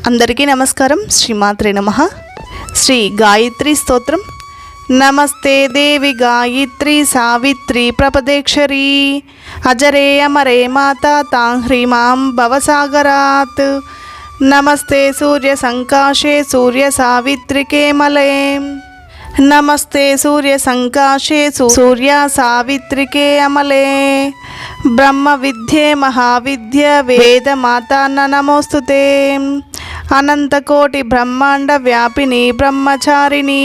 అందరికీ నమస్కారం. శ్రీమాత్రే నమః. శ్రీ గాయత్రి స్తోత్రం. నమస్తే దేవి గాయత్రి సావిత్రి ప్రపదేక్షరీ అజరే అమరే మాతా తాం హ్రీమాం భవసాగరాత్. నమస్తే సూర్య సంకాశే సూర్య సావిత్రికే మలే. నమస్తే సూర్య సంకాశే సూర్య సావిత్రికే అమలే. బ్రహ్మ విద్యే మహావిద్య వేద మాతాన్న నమోస్తుతే. అనంతకోటి బ్రహ్మాండ వ్యాపిని బ్రహ్మచారిణి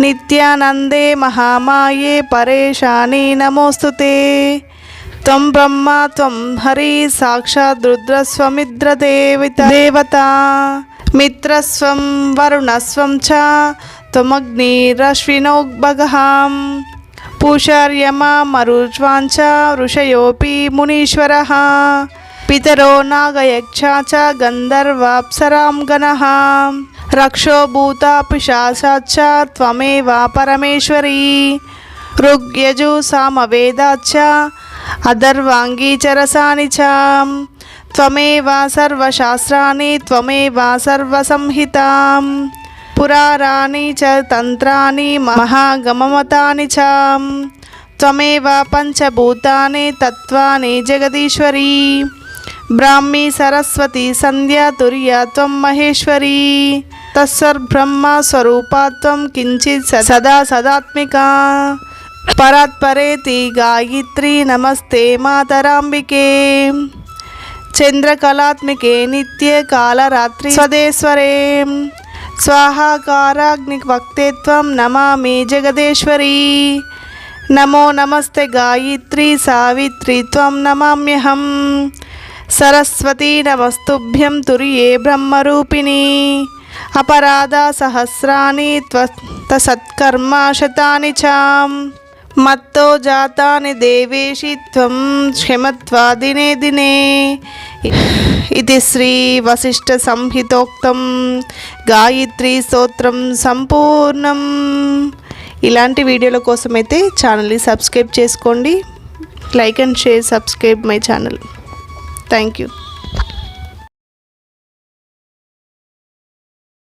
నిత్యానందే మహామాయే పరేషాని నమోస్తుతే. త్వం బ్రహ్మ త్వం హరి సాక్షాద్ రుద్రస్వమిద్ర దేవత మిత్రస్వం వరుణస్వం చ త్వమగ్నిరశ్వినోగ్భగః పూషార్యమా మరుజ్వాంచ ఋషయోపి మునీశ్వరః పితరో నాగయక్షా చ గంధర్వాప్సరాం గణః రక్షో భూతా పిశాచాశ్చ త్వమేవ పరమేశ్వరీ ఋగ్యజు సామవేదాశ్చ అథర్వాంగీ చ రసాని చ త్వమేవ సర్వశాస్త్రాణి త్వమేవ సర్వసంహితాం పురాణాని చ తంత్రాని మహాగమమతాని చ త్వమేవ పంచభూతాని తత్వాని జగదీశ్వరీ బ్రాహ్మీ సరస్వతి సంధ్యా తుర్య త్వం మహేశ్వరీ తస్సర్బ్రహ్మ స్వరూపా త్వం కించిత్ సదా సదాత్మికా పరాత్పరేతి గాయత్రీ నమస్తే మాతరాంబికే చంద్రకళాత్మికే నిత్య కాలరాత్రి స్వదేశ్వరే స్వాహాకారాగ్నివక్తే త్వం నమామి జగదేశ్వరీ. నమో నమస్తే గాయత్రీ సావిత్రి త్వం నమామ్యహం. సరస్వతీ నమస్తుభ్యం తుర్యే బ్రహ్మరూపిణి అపరాధ సహస్రాని త్వత్త సత్కర్మ శతాని చ మత్తో జాతాని దేవేషి త్వం క్షమత్వా దినే దినే. ఇది శ్రీ వశిష్ఠ సంహితోక్తం గాయత్రీ స్తోత్రం సంపూర్ణం. ఇలాంటి వీడియోల కోసమైతే ఛానల్ని సబ్స్క్రైబ్ చేసుకోండి. Like and share, subscribe my channel. Thank you.